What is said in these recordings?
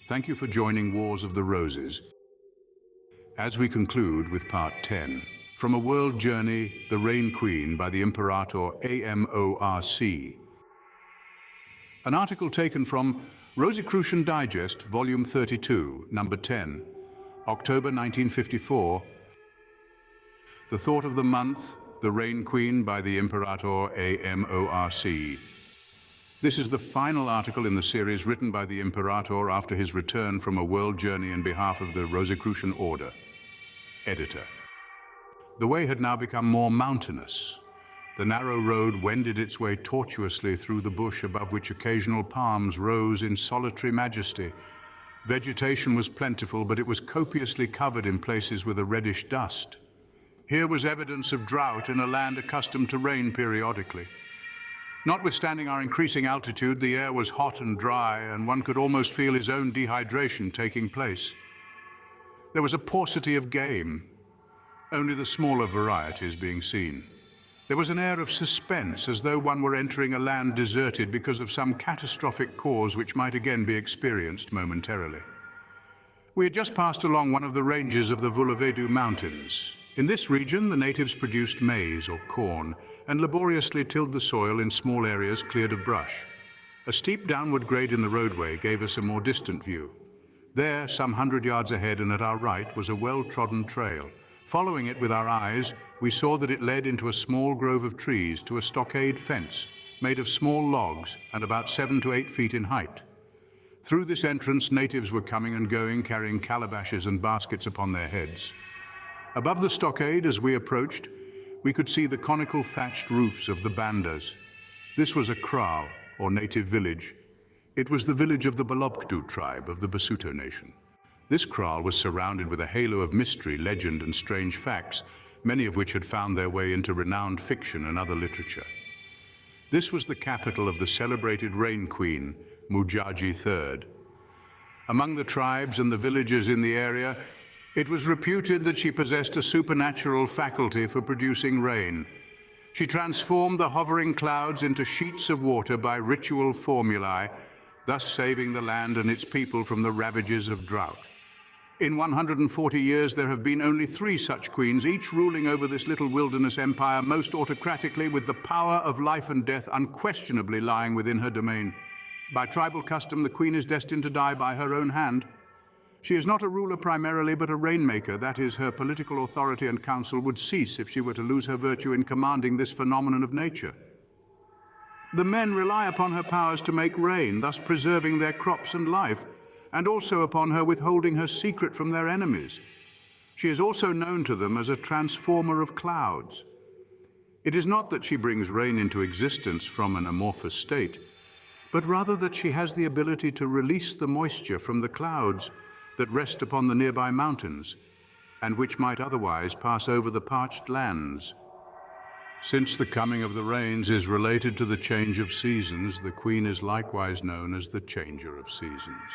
Thank you for joining Wars of the Roses. As we conclude with part 10, From a World Journey, The Rain Queen by The Imperator AMORC. An article taken from Rosicrucian Digest, Volume 32, Number 10, October 1954. The Thought of the Month, The Rain Queen by The Imperator AMORC. This is the final article in the series written by the Imperator after his return from a world journey in behalf of the Rosicrucian Order. Editor. The way had now become more mountainous. The narrow road wended its way tortuously through the bush above which occasional palms rose in solitary majesty. Vegetation was plentiful, but it was copiously covered in places with a reddish dust. Here was evidence of drought in a land accustomed to rain periodically. Notwithstanding our increasing altitude, the air was hot and dry, and one could almost feel his own dehydration taking place. There was a paucity of game, only the smaller varieties being seen. There was an air of suspense, as though one were entering a land deserted because of some catastrophic cause which might again be experienced momentarily. We had just passed along one of the ranges of the Vulavedu Mountains. In this region, the natives produced maize or corn and laboriously tilled the soil in small areas cleared of brush. A steep downward grade in the roadway gave us a more distant view. There, some 100 yards ahead and at our right, was a well-trodden trail. Following it with our eyes, we saw that it led into a small grove of trees to a stockade fence made of small logs and about 7 to 8 feet in height. Through this entrance, natives were coming and going, carrying calabashes and baskets upon their heads. Above the stockade, as we approached, we could see the conical thatched roofs of the bandas. This was a kraal, or native village. It was the village of the Balobkdu tribe of the Basuto nation. This kraal was surrounded with a halo of mystery, legend, and strange facts, many of which had found their way into renowned fiction and other literature. This was the capital of the celebrated Rain Queen, Mujaji III. Among the tribes and the villagers in the area, it was reputed that she possessed a supernatural faculty for producing rain. She transformed the hovering clouds into sheets of water by ritual formulae, thus saving the land and its people from the ravages of drought. In 140 years, there have been only 3 such queens, each ruling over this little wilderness empire most autocratically, with the power of life and death unquestionably lying within her domain. By tribal custom, the queen is destined to die by her own hand. She is not a ruler primarily, but a rainmaker. That is, her political authority and counsel would cease if she were to lose her virtue in commanding this phenomenon of nature. The men rely upon her powers to make rain, thus preserving their crops and life, and also upon her withholding her secret from their enemies. She is also known to them as a transformer of clouds. It is not that she brings rain into existence from an amorphous state, but rather that she has the ability to release the moisture from the clouds that rest upon the nearby mountains, and which might otherwise pass over the parched lands. Since the coming of the rains is related to the change of seasons, the queen is likewise known as the changer of seasons.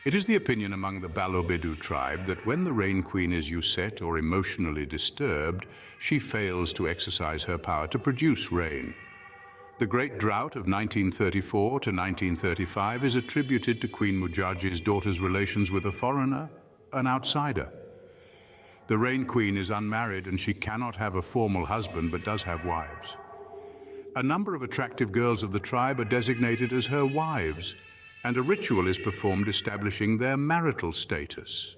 It is the opinion among the Balobedu tribe that when the Rain Queen is upset or emotionally disturbed, she fails to exercise her power to produce rain. The Great Drought of 1934 to 1935 is attributed to Queen Mujaji's daughter's relations with a foreigner, an outsider. The Rain Queen is unmarried and she cannot have a formal husband but does have wives. A number of attractive girls of the tribe are designated as her wives, and a ritual is performed establishing their marital status.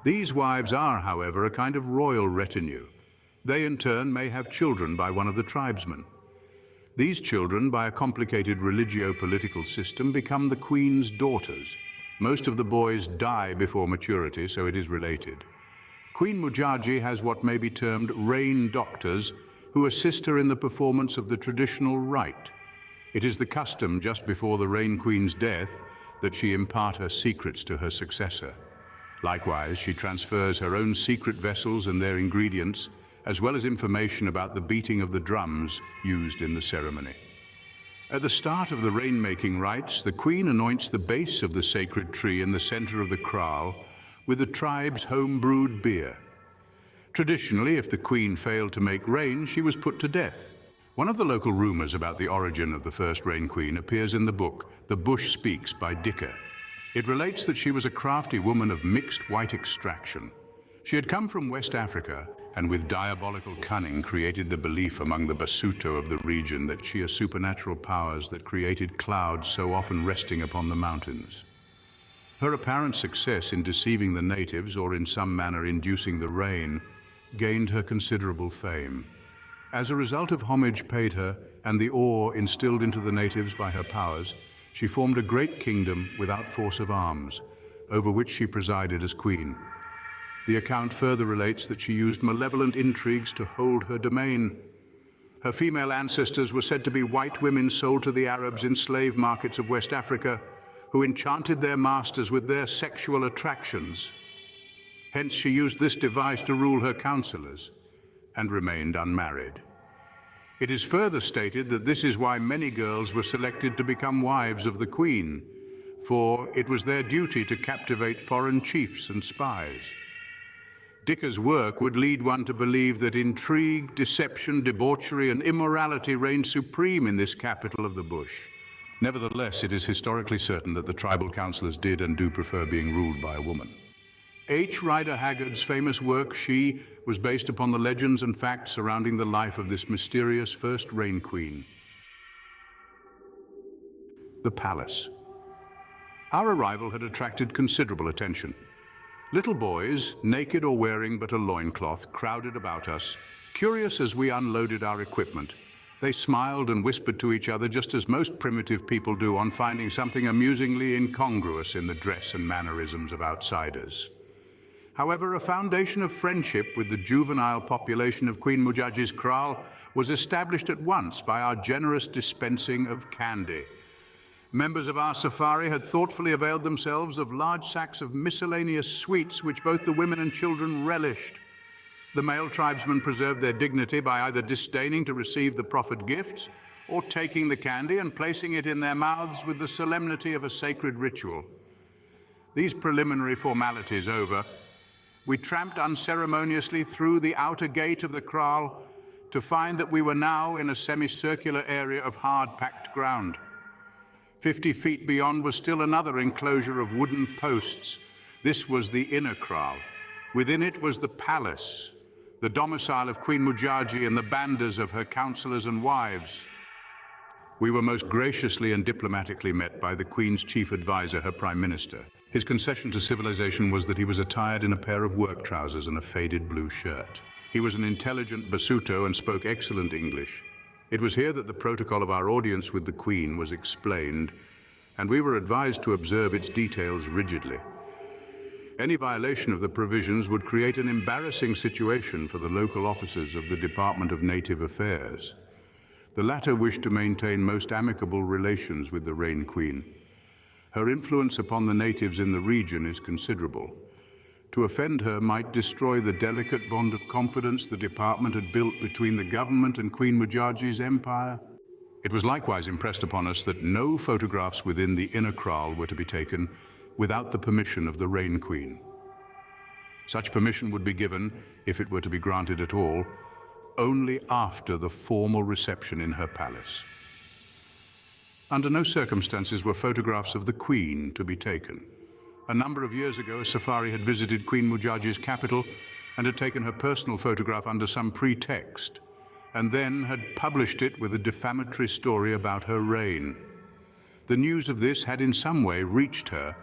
These wives are, however, a kind of royal retinue. They in turn may have children by one of the tribesmen. These children, by a complicated religio-political system, become the queen's daughters. Most of the boys die before maturity, so it is related. Queen Mujaji has what may be termed rain doctors who assist her in the performance of the traditional rite. It is the custom just before the Rain Queen's death that she impart her secrets to her successor. Likewise, she transfers her own secret vessels and their ingredients, as well as information about the beating of the drums used in the ceremony. At the start of the rain-making rites, the queen anoints the base of the sacred tree in the center of the kraal with the tribe's home-brewed beer. Traditionally, if the queen failed to make rain, she was put to death. One of the local rumors about the origin of the first Rain Queen appears in the book The Bush Speaks by Dicker. It relates that she was a crafty woman of mixed white extraction. She had come from West Africa and with diabolical cunning created the belief among the Basuto of the region that she had supernatural powers that created clouds so often resting upon the mountains. Her apparent success in deceiving the natives or in some manner inducing the rain gained her considerable fame. As a result of homage paid her and the awe instilled into the natives by her powers, she formed a great kingdom without force of arms, over which she presided as queen. The account further relates that she used malevolent intrigues to hold her domain. Her female ancestors were said to be white women sold to the Arabs in slave markets of West Africa, who enchanted their masters with their sexual attractions. Hence, she used this device to rule her counselors and remained unmarried. It is further stated that this is why many girls were selected to become wives of the queen, for it was their duty to captivate foreign chiefs and spies. Dicker's work would lead one to believe that intrigue, deception, debauchery, and immorality reigned supreme in this capital of the bush. Nevertheless, it is historically certain that the tribal councillors did and do prefer being ruled by a woman. H. Rider Haggard's famous work, She, was based upon the legends and facts surrounding the life of this mysterious first Rain Queen. The palace. Our arrival had attracted considerable attention. Little boys, naked or wearing but a loincloth, crowded about us, curious as we unloaded our equipment. They smiled and whispered to each other just as most primitive people do on finding something amusingly incongruous in the dress and mannerisms of outsiders. However, a foundation of friendship with the juvenile population of Queen Mujaji's kraal was established at once by our generous dispensing of candy. Members of our safari had thoughtfully availed themselves of large sacks of miscellaneous sweets which both the women and children relished. The male tribesmen preserved their dignity by either disdaining to receive the proffered gifts or taking the candy and placing it in their mouths with the solemnity of a sacred ritual. These preliminary formalities over, we tramped unceremoniously through the outer gate of the kraal to find that we were now in a semicircular area of hard-packed ground. 50 feet beyond was still another enclosure of wooden posts. This was the inner kraal. Within it was the palace, the domicile of Queen Mujaji and the bandas of her counselors and wives. We were most graciously and diplomatically met by the Queen's chief advisor, her Prime Minister. His concession to civilization was that he was attired in a pair of work trousers and a faded blue shirt. He was an intelligent Basuto and spoke excellent English. It was here that the protocol of our audience with the Queen was explained, and we were advised to observe its details rigidly. Any violation of the provisions would create an embarrassing situation for the local officers of the Department of Native Affairs. The latter wished to maintain most amicable relations with the Rain Queen. Her influence upon the natives in the region is considerable. To offend her might destroy the delicate bond of confidence the department had built between the government and Queen Mujaji's empire. It was likewise impressed upon us that no photographs within the inner kraal were to be taken without the permission of the Rain Queen. Such permission would be given, if it were to be granted at all, only after the formal reception in her palace. Under no circumstances were photographs of the Queen to be taken. A number of years ago, a safari had visited Queen Mujaji's capital and had taken her personal photograph under some pretext, and then had published it with a defamatory story about her reign. The news of this had in some way reached her,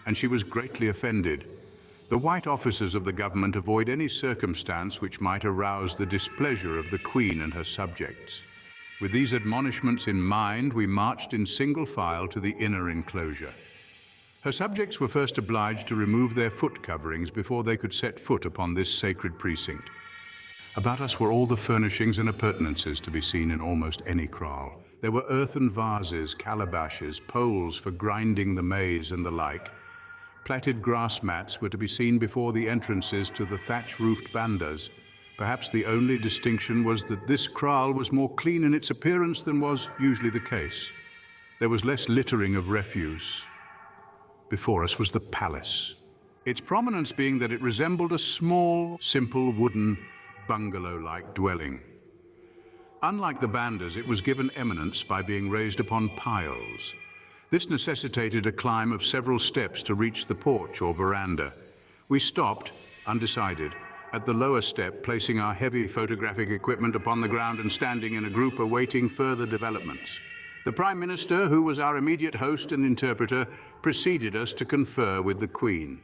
and she was greatly offended. The white officers of the government avoid any circumstance which might arouse the displeasure of the Queen and her subjects. With these admonishments in mind, we marched in single file to the inner enclosure. Her subjects were first obliged to remove their foot coverings before they could set foot upon this sacred precinct. About us were all the furnishings and appurtenances to be seen in almost any kraal. There were earthen vases, calabashes, poles for grinding the maize and the like. Plaited grass mats were to be seen before the entrances to the thatch-roofed bandas. Perhaps the only distinction was that this kraal was more clean in its appearance than was usually the case. There was less littering of refuse. Before us was the palace, its prominence being that it resembled a small, simple wooden, bungalow-like dwelling. Unlike the bandas, it was given eminence by being raised upon piles. This necessitated a climb of several steps to reach the porch or veranda. We stopped, undecided, at the lower step, placing our heavy photographic equipment upon the ground and standing in a group awaiting further developments. The Prime Minister, who was our immediate host and interpreter, preceded us to confer with the Queen.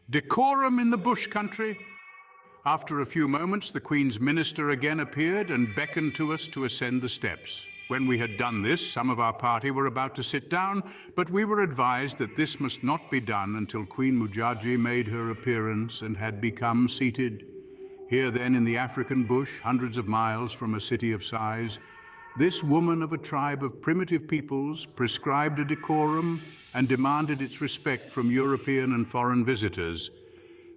Decorum in the bush country? After a few moments, the Queen's minister again appeared and beckoned to us to ascend the steps. When we had done this, some of our party were about to sit down, but we were advised that this must not be done until Queen Mujaji made her appearance and had become seated. Here then, in the African bush, hundreds of miles from a city of size, this woman of a tribe of primitive peoples prescribed a decorum and demanded its respect from European and foreign visitors,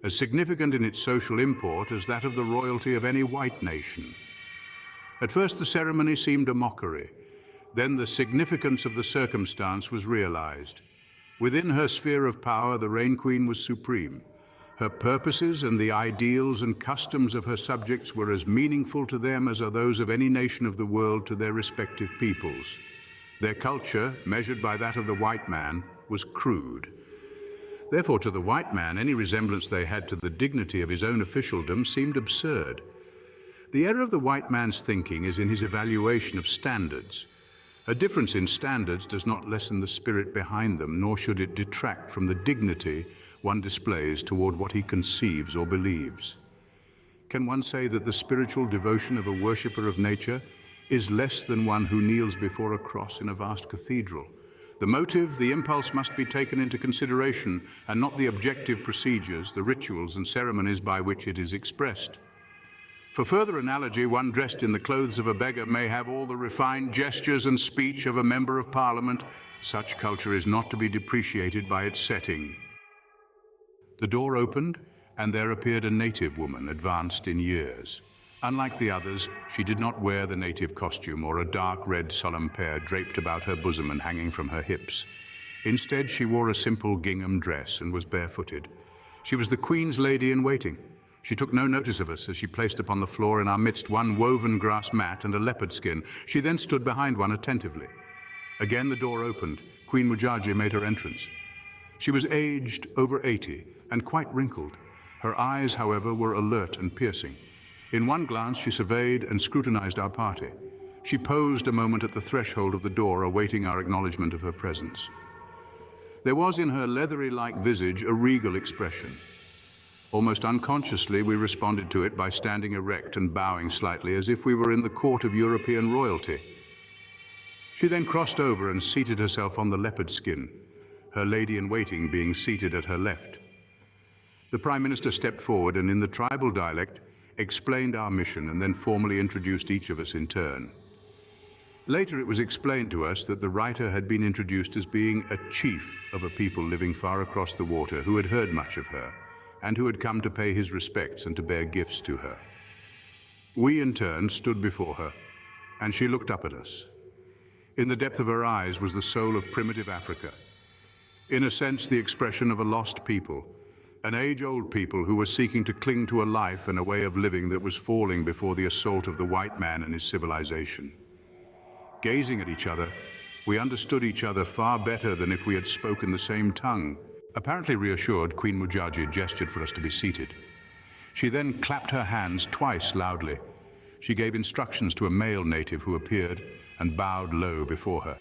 as significant in its social import as that of the royalty of any white nation. At first the ceremony seemed a mockery. Then the significance of the circumstance was realized. Within her sphere of power, the Rain Queen was supreme. Her purposes and the ideals and customs of her subjects were as meaningful to them as are those of any nation of the world to their respective peoples. Their culture, measured by that of the white man, was crude. Therefore, to the white man, any resemblance they had to the dignity of his own officialdom seemed absurd. The error of the white man's thinking is in his evaluation of standards. A difference in standards does not lessen the spirit behind them, nor should it detract from the dignity one displays toward what he conceives or believes. Can one say that the spiritual devotion of a worshipper of nature is less than one who kneels before a cross in a vast cathedral? The motive, the impulse must be taken into consideration, and not the objective procedures, the rituals and ceremonies by which it is expressed. For further analogy, one dressed in the clothes of a beggar may have all the refined gestures and speech of a member of parliament. Such culture is not to be depreciated by its setting. The door opened, and there appeared a native woman, advanced in years. Unlike the others, she did not wear the native costume or a dark red solemn pear draped about her bosom and hanging from her hips. Instead, she wore a simple gingham dress and was barefooted. She was the Queen's lady-in-waiting. She took no notice of us as she placed upon the floor in our midst one woven grass mat and a leopard skin. She then stood behind one attentively. Again the door opened. Queen Mujaji made her entrance. She was aged over 80 and quite wrinkled. Her eyes, however, were alert and piercing. In one glance she surveyed and scrutinized our party. She posed a moment at the threshold of the door, awaiting our acknowledgement of her presence. There was in her leathery-like visage a regal expression. Almost unconsciously, we responded to it by standing erect and bowing slightly, as if we were in the court of European royalty. She then crossed over and seated herself on the leopard skin, her lady-in-waiting being seated at her left. The Prime Minister stepped forward and, in the tribal dialect, explained our mission and then formally introduced each of us in turn. Later, it was explained to us that the writer had been introduced as being a chief of a people living far across the water who had heard much of her, and who had come to pay his respects and to bear gifts to her. We, in turn, stood before her, and she looked up at us. In the depth of her eyes was the soul of primitive Africa. In a sense, the expression of a lost people, an age-old people who were seeking to cling to a life and a way of living that was falling before the assault of the white man and his civilization. Gazing at each other, we understood each other far better than if we had spoken the same tongue. Apparently reassured, Queen Mujaji gestured for us to be seated. She then clapped her hands twice loudly. She gave instructions to a male native who appeared and bowed low before her.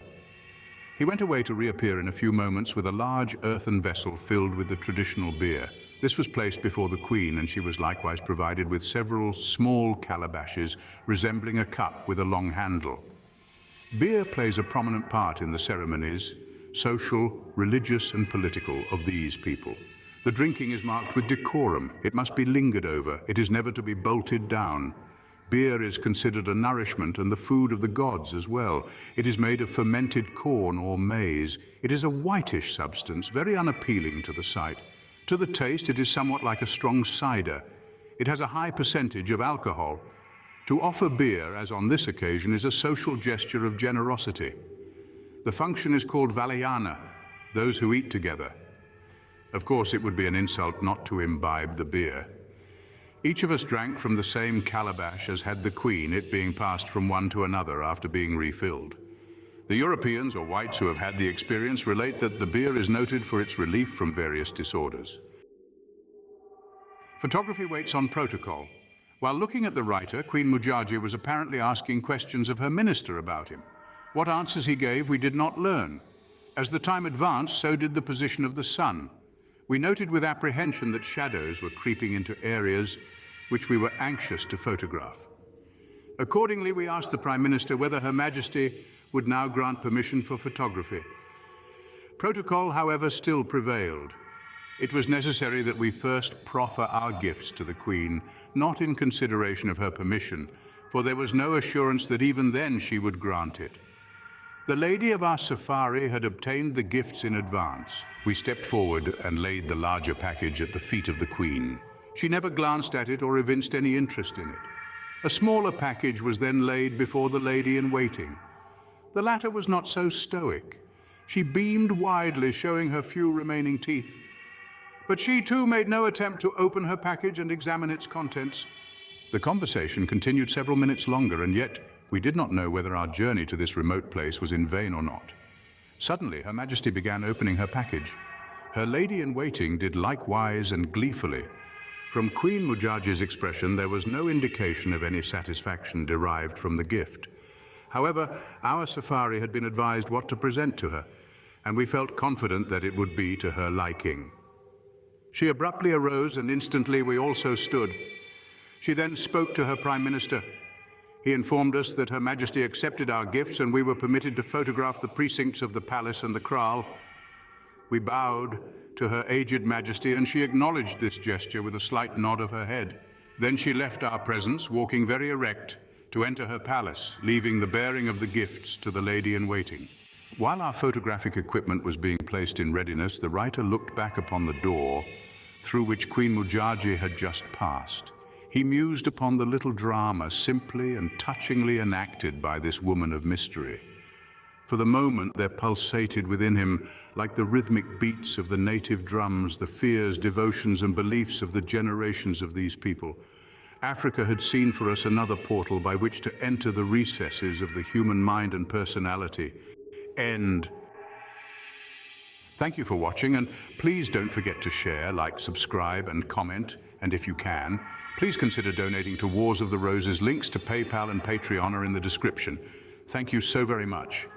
He went away to reappear in a few moments with a large earthen vessel filled with the traditional beer. This was placed before the Queen, and she was likewise provided with several small calabashes resembling a cup with a long handle. Beer plays a prominent part in the ceremonies, social, religious, and political, of these people. The drinking is marked with decorum. It must be lingered over. It is never to be bolted down. Beer is considered a nourishment and the food of the gods as well. It is made of fermented corn or maize. It is a whitish substance, very unappealing to the sight. To the taste, it is somewhat like a strong cider. It has a high percentage of alcohol. To offer beer, as on this occasion, is a social gesture of generosity. The function is called Valayana, those who eat together. Of course, it would be an insult not to imbibe the beer. Each of us drank from the same calabash as had the Queen, it being passed from one to another after being refilled. The Europeans, or whites, who have had the experience relate that the beer is noted for its relief from various disorders. Photography waits on protocol. While looking at the writer, Queen Mujaji was apparently asking questions of her minister about him. What answers he gave, we did not learn. As the time advanced, so did the position of the sun. We noted with apprehension that shadows were creeping into areas which we were anxious to photograph. Accordingly, we asked the Prime Minister whether Her Majesty would now grant permission for photography. Protocol, however, still prevailed. It was necessary that we first proffer our gifts to the Queen, not in consideration of her permission, for there was no assurance that even then she would grant it. The lady of our safari had obtained the gifts in advance. We stepped forward and laid the larger package at the feet of the Queen. She never glanced at it or evinced any interest in it. A smaller package was then laid before the lady in waiting. The latter was not so stoic. She beamed widely, showing her few remaining teeth. But she too made no attempt to open her package and examine its contents. The conversation continued several minutes longer, and yet we did not know whether our journey to this remote place was in vain or not. Suddenly, Her Majesty began opening her package. Her lady-in-waiting did likewise and gleefully. From Queen Mujaji's expression, there was no indication of any satisfaction derived from the gift. However, our safari had been advised what to present to her, and we felt confident that it would be to her liking. She abruptly arose, and instantly we also stood. She then spoke to her Prime Minister. He informed us that Her Majesty accepted our gifts and we were permitted to photograph the precincts of the palace and the kraal. We bowed to Her aged Majesty, and she acknowledged this gesture with a slight nod of her head. Then she left our presence, walking very erect, to enter her palace, leaving the bearing of the gifts to the lady-in-waiting. While our photographic equipment was being placed in readiness, the writer looked back upon the door through which Queen Mujaji had just passed. He mused upon the little drama simply and touchingly enacted by this woman of mystery. For the moment, there pulsated within him, like the rhythmic beats of the native drums, the fears, devotions, and beliefs of the generations of these people. Africa had seen for us another portal by which to enter the recesses of the human mind and personality. End. Thank you for watching, and please don't forget to share, like, subscribe, and comment. And if you can, please consider donating to Wars of the Roses. Links to PayPal and Patreon are in the description. Thank you so very much.